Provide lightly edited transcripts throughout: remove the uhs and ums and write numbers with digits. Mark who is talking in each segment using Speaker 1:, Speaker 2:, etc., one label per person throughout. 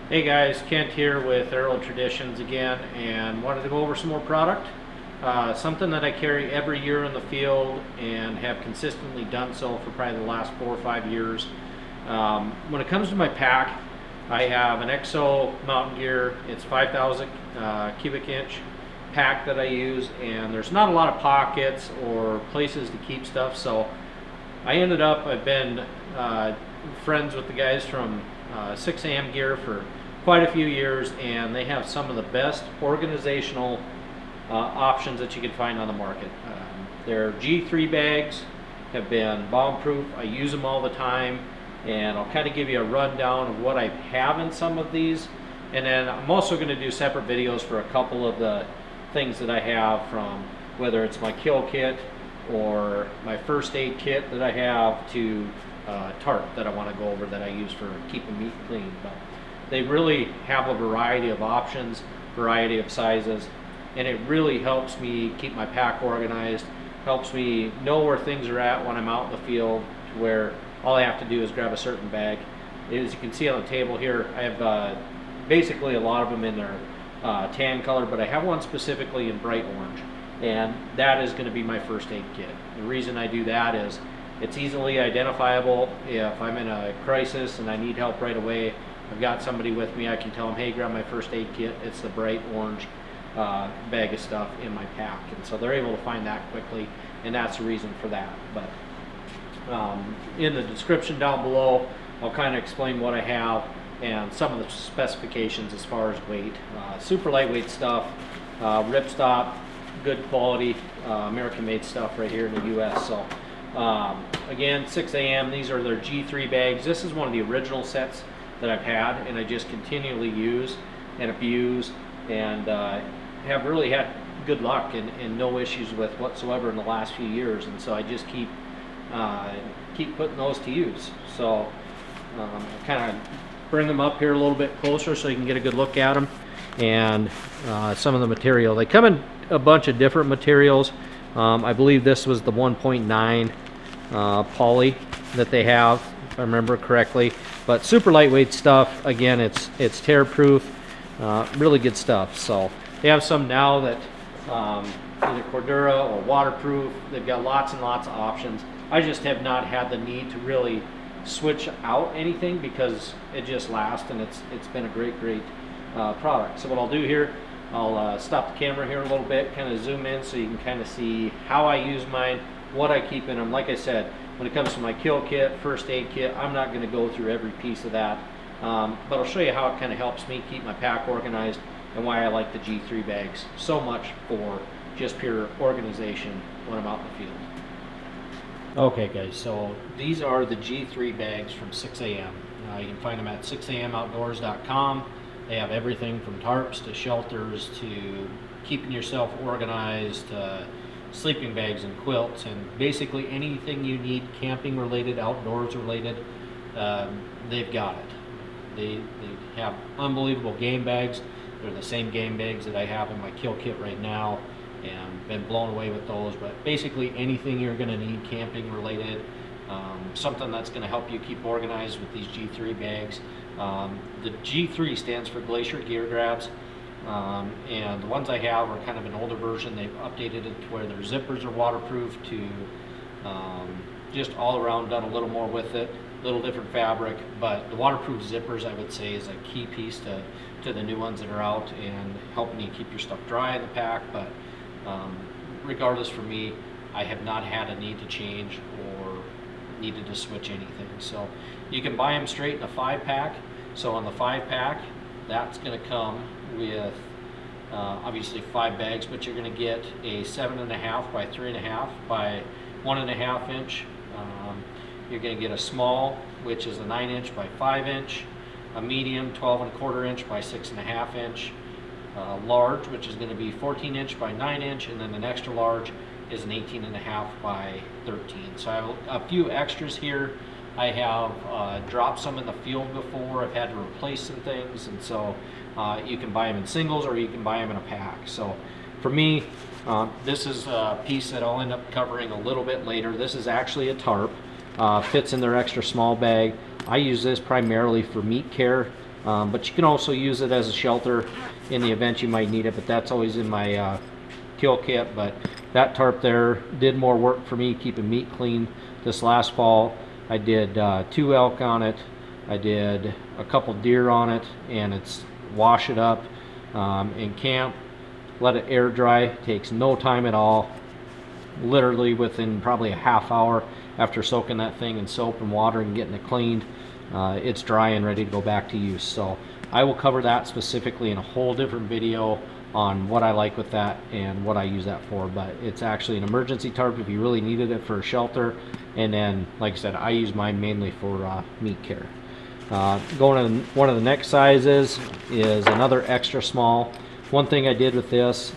Speaker 1: Hey guys, Kent here with Aero Traditions again, and wanted to go over some more product. Something that I carry every year in the field and have consistently done so for probably the last 4 or 5 years. When it comes to my pack, I have an EXO mountain gear. It's 5,000 cubic inch pack that I use, and there's not a lot of pockets or places to keep stuff, so I've been friends with the guys from 6am Gear for quite a few years, and they have some of the best organizational options that you can find on the market. Their G3 bags have been bomb-proof. I use them all the time, and I'll kind of give you a rundown of what I have in some of these, and then I'm also going to do separate videos for a couple of the things that I have, from whether it's my kill kit or my first aid kit that I have, to tarp that I want to go over that I use for keeping meat clean. But they really have a variety of options, variety of sizes, and it really helps me keep my pack organized, helps me know where things are at when I'm out in the field, to where all I have to do is grab a certain bag. As you can see on the table here, I have basically a lot of them in their tan color, but I have one specifically in bright orange, and that is going to be my first aid kit. The reason I do that is it's easily identifiable. If I'm in a crisis and I need help right away, I've got somebody with me. I can tell them, hey, grab my first aid kit. It's the bright orange bag of stuff in my pack, and so they're able to find that quickly, and that's the reason for that. But in the description down below, I'll kind of explain what I have and some of the specifications as far as weight. Super lightweight stuff, ripstop, good quality, American-made stuff right here in the U.S. So again, 6am, these are their G3 bags. This is one of the original sets that I've had, and I just continually use and abuse, and have really had good luck and no issues with whatsoever in the last few years, and so I just keep putting those to use. So I'll kind of bring them up here a little bit closer so you can get a good look at them, and some of the material. They come in a bunch of different materials. I believe this was the 1.9 poly that they have, if I remember correctly, but super lightweight stuff. Again, it's tear proof, really good stuff. So they have some now that either Cordura or waterproof. They've got lots and lots of options. I just have not had the need to really switch out anything because it just lasts, and it's been a great product. So what I'll do here, I'll stop the camera here a little bit, kind of zoom in so you can kind of see how I use mine, what I keep in them. Like I said, when it comes to my kill kit, first aid kit, I'm not going to go through every piece of that, but I'll show you how it kind of helps me keep my pack organized, and why I like the G3 bags so much for just pure organization when I'm out in the field. Okay guys, so these are the G3 bags from 6am. You can find them at 6amoutdoors.com. They have everything from tarps to shelters to keeping yourself organized, sleeping bags and quilts, and basically anything you need camping related, outdoors related, they've got it. They have unbelievable game bags. They're the same game bags that I have in my kill kit right now, and been blown away with those. But basically anything you're going to need camping related, something that's going to help you keep organized with these G3 bags. The G3 stands for Glacier Gear Grabs, and the ones I have are kind of an older version. They've updated it to where their zippers are waterproof, to just all around done a little more with it, little different fabric. But the waterproof zippers, I would say, is a key piece to the new ones that are out, and helping you keep your stuff dry in the pack. But regardless, for me, I have not had a need to change or needed to switch anything. So you can buy them straight in a 5-pack. So on the 5-pack, that's going to come with obviously 5 bags, but you're going to get a 7.5 by 3.5 by 1.5 inch. You're going to get a small, which is a 9-inch by 5-inch, a medium 12.25 inch by 6.5 inch, large, which is going to be 14-inch by 9-inch, and then an extra large is an 18.5 by 13. So I have a few extras here. I have dropped some in the field before. I've had to replace some things, and so you can buy them in singles or you can buy them in a pack. So for me, this is a piece that I'll end up covering a little bit later. This is actually a tarp. Fits in their extra small bag. I use this primarily for meat care but you can also use it as a shelter in the event you might need it, but that's always in my kill kit. But that tarp there did more work for me keeping meat clean this last fall. I did 2 elk on it, I did a couple deer on it, and it's wash it up in camp, let it air dry, takes no time at all. Literally within probably a half hour after soaking that thing in soap and water and getting it cleaned, it's dry and ready to go back to use. So I will cover that specifically in a whole different video on what I like with that and what I use that for. But it's actually an emergency tarp if you really needed it for a shelter, and then like I said, I use mine mainly for meat care. Going to one of the next sizes is another extra small. One thing I did with this,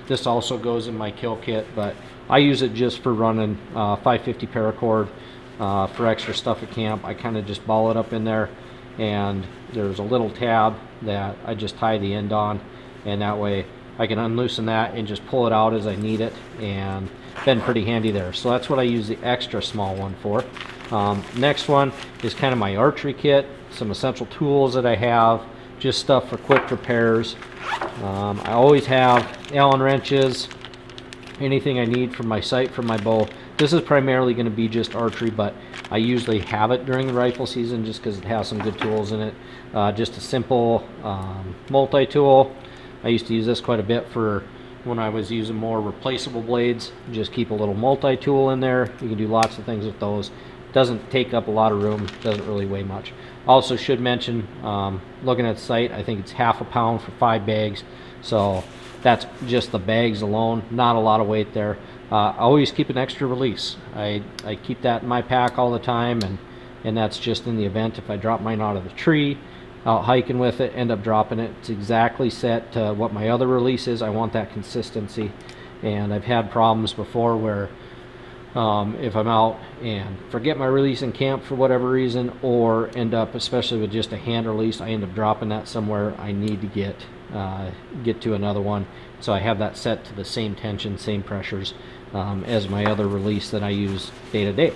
Speaker 1: this also goes in my kill kit, but I use it just for running 550 paracord for extra stuff at camp. I kind of just ball it up in there, and there's a little tab that I just tie the end on, and that way I can unloosen that and just pull it out as I need it, and been pretty handy there. So that's what I use the extra small one for. Next one is kind of my archery kit, some essential tools that I have, just stuff for quick repairs. I always have Allen wrenches, anything I need for my sight, for my bow. This is primarily going to be just archery, but I usually have it during the rifle season just because it has some good tools in it. Just a simple multi-tool. I used to use this quite a bit for when I was using more replaceable blades. Just keep a little multi-tool in there. You can do lots of things with those. Doesn't take up a lot of room, doesn't really weigh much. Also should mention, looking at the site, I think it's ½ pound for 5 bags. So that's just the bags alone, not a lot of weight there. I always keep an extra release. I keep that in my pack all the time, and that's just in the event if I drop mine out of the tree, out hiking with it, end up dropping it. It's exactly set to what my other release is. I want that consistency, and I've had problems before where if I'm out and forget my release in camp for whatever reason, or end up, especially with just a hand release, I end up dropping that somewhere I need to get to another one. So I have that set to the same tension, same pressures as my other release that I use day to day.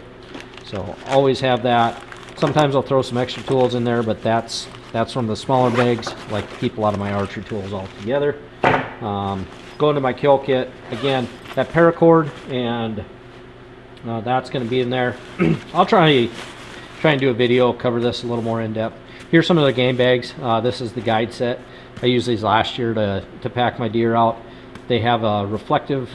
Speaker 1: So always have that. Sometimes I'll throw some extra tools in there, but that's from the smaller bags. I like to keep a lot of my archery tools all together. Going to my kill kit, again, that paracord, and that's going to be in there. I'll try and do a video, cover this a little more in depth. Here's some of the game bags. This is the guide set. I used these last year to pack my deer out. They have a reflective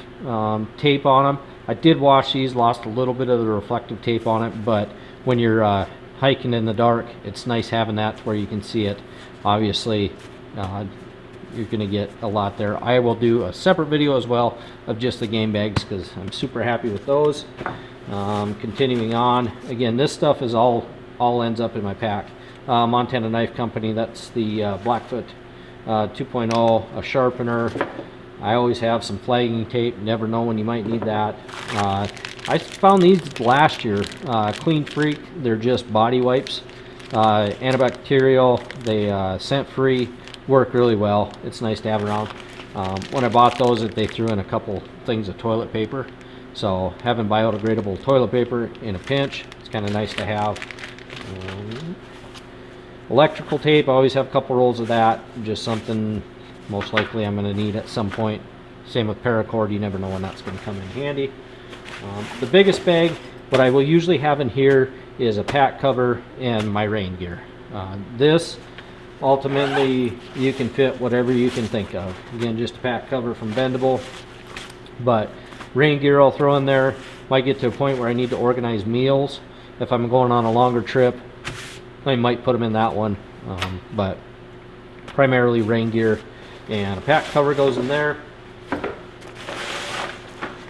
Speaker 1: tape on them. I did wash these, lost a little bit of the reflective tape on it, but when you're hiking in the dark, it's nice having that to where you can see it. Obviously, you're going to get a lot there. I will do a separate video as well of just the game bags because I'm super happy with those. Continuing on, again, this stuff is all ends up in my pack. Montana Knife Company, that's the Blackfoot 2.0, a sharpener. I always have some flagging tape, never know when you might need that. I found these last year, Clean Freak. They're just body wipes, antibacterial, they scent free, work really well. It's nice to have around. When I bought those, they threw in a couple things of toilet paper, so having biodegradable toilet paper in a pinch, it's kind of nice to have. Electrical tape, I always have a couple rolls of that, just something most likely I'm going to need at some point. Same with paracord, you never know when that's going to come in handy. The biggest bag, what I will usually have in here is a pack cover and my rain gear. This, ultimately, you can fit whatever you can think of. Again, just a pack cover from Bendable, but rain gear I'll throw in there. Might get to a point where I need to organize meals. If I'm going on a longer trip, I might put them in that one, but primarily rain gear, and a pack cover goes in there.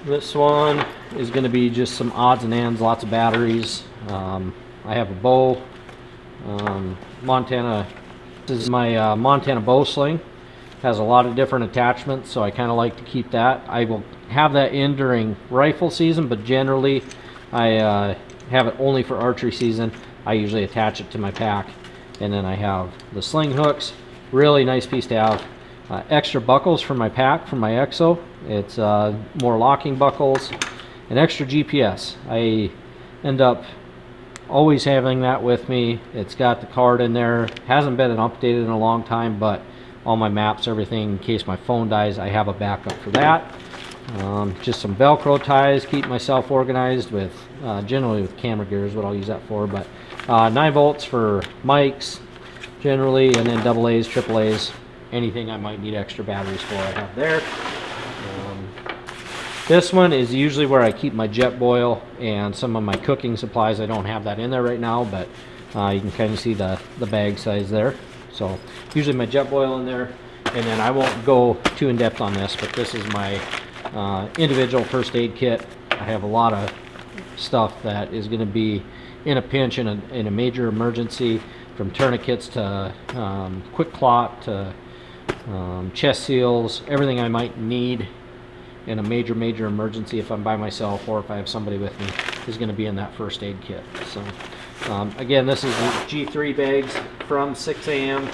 Speaker 1: This one is going to be just some odds and ends, lots of batteries. I have a bow. This is my Montana bow sling. Has a lot of different attachments, so I kind of like to keep that. I will have that in during rifle season, but generally I have it only for archery season. I usually attach it to my pack, and then I have the sling hooks. Really nice piece to have. Extra buckles for my pack from my EXO. It's more locking buckles. An extra GPS. I end up always having that with me. It's got the card in there. Hasn't been updated in a long time, but all my maps, everything, in case my phone dies, I have a backup for that. Just some Velcro ties, keep myself organized with, generally with camera gear is what I'll use that for, but 9 volts for mics, generally, and then AA's, AAA's, anything I might need extra batteries for, I have there. This one is usually where I keep my jet boil and some of my cooking supplies. I don't have that in there right now, but you can kind of see the bag size there. So usually my jet boil in there, and then I won't go too in depth on this, but this is my individual first aid kit. I have a lot of stuff that is going to be in a pinch, in a major emergency, from tourniquets to quick clot to chest seals, everything I might need in a major emergency if I'm by myself or if I have somebody with me is going to be in that first aid kit. So again, this is the G3 bags from 6am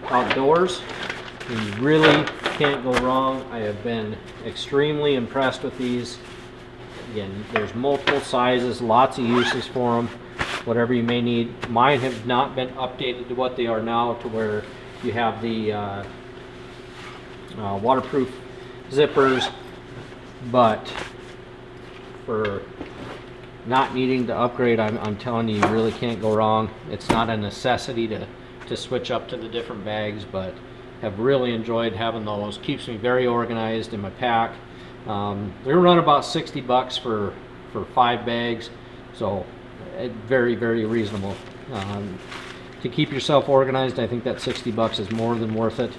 Speaker 1: Outdoors. You really can't go wrong. I have been extremely impressed with these. Again, there's multiple sizes, lots of uses for them, whatever you may need. Mine have not been updated to what they are now, to where you have the waterproof zippers, but for not needing to upgrade, I'm telling you, you really can't go wrong. It's not a necessity to switch up to the different bags, but have really enjoyed having those. Keeps me very organized in my pack. They run about $60 for 5 bags, so very reasonable. To keep yourself organized, I think that $60 is more than worth it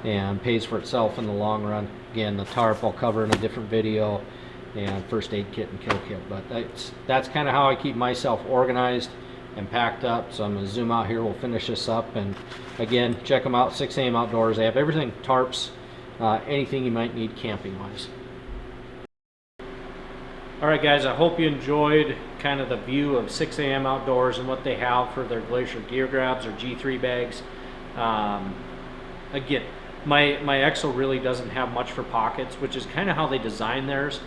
Speaker 1: and pays for itself in the long run. Again, the tarp I'll cover in a different video, and first aid kit and kill kit, but that's kind of how I keep myself organized and packed up. So I'm going to zoom out here, we'll finish this up, and again, check them out, 6am Outdoors. They have everything, tarps, anything you might need camping wise. Alright guys, I hope you enjoyed kind of the view of 6am Outdoors and what they have for their Glacier Gear Grabs or G3 bags. Again, my Exo really doesn't have much for pockets, which is kind of how they design theirs.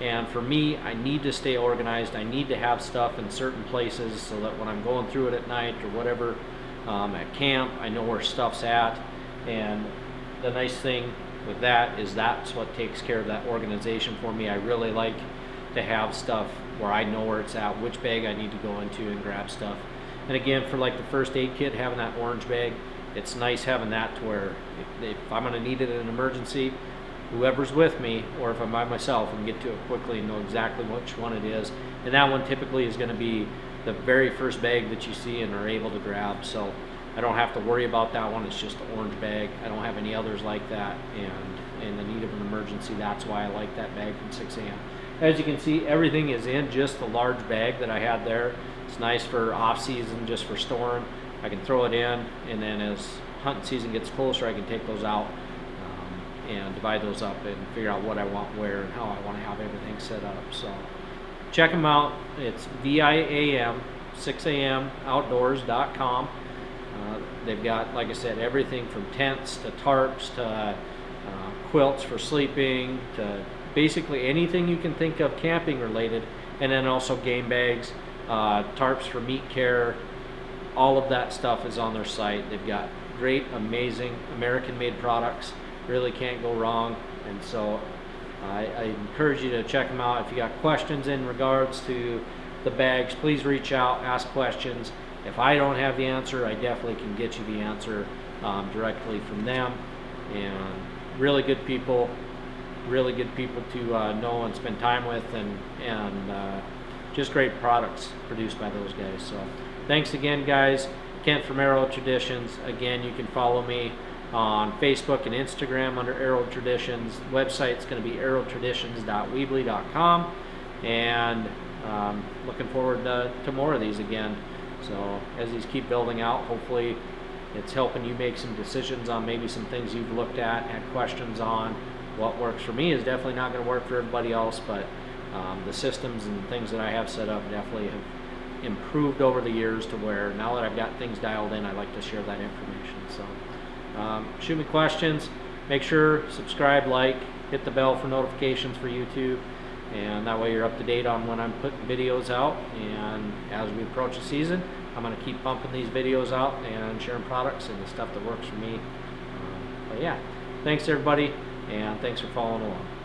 Speaker 1: And for me, I need to stay organized. I need to have stuff in certain places so that when I'm going through it at night or whatever, at camp, I know where stuff's at. And the nice thing with that is that's what takes care of that organization for me. I really like to have stuff where I know where it's at, which bag I need to go into and grab stuff. And again, for like the first aid kit, having that orange bag, it's nice having that to where if I'm going to need it in an emergency, whoever's with me, or if I'm by myself, I can get to it quickly and know exactly which one it is. And that one typically is going to be the very first bag that you see and are able to grab. So I don't have to worry about that one. It's just an orange bag. I don't have any others like that. And in the need of an emergency, that's why I like that bag from 6am. As you can see, everything is in just the large bag that I had there. It's nice for off season, just for storing. I can throw it in, and then as hunting season gets closer, I can take those out and divide those up and figure out what I want where and how I want to have everything set up. So check them out. It's VIAM 6am Outdoors.com. They've got, like I said, everything from tents to tarps to quilts for sleeping to basically anything you can think of camping related, and then also game bags, tarps for meat care. All of that stuff is on their site. They've got great, amazing American-made products. Really can't go wrong. And so I encourage you to check them out. If you got questions in regards to the bags, please reach out, ask questions. If I don't have the answer, I definitely can get you the answer directly from them. And really good people to know and spend time with, and just great products produced by those guys. So thanks again, guys. Kent from Aero Traditions. Again, you can follow me on Facebook and Instagram under Aero Traditions. Website's going to be aerotraditions.weebly.com, and looking forward to more of these again. So as these keep building out, hopefully it's helping you make some decisions on maybe some things you've looked at, had questions on. What works for me is definitely not going to work for everybody else, but the systems and things that I have set up definitely have improved over the years to where now that I've got things dialed in, I like to share that information. So shoot me questions. Make sure subscribe, like, hit the bell for notifications for YouTube. and that way you're up to date on when I'm putting videos out. And as we approach the season, I'm going to keep pumping these videos out and sharing products and the stuff that works for me. But yeah, thanks everybody, and thanks for following along.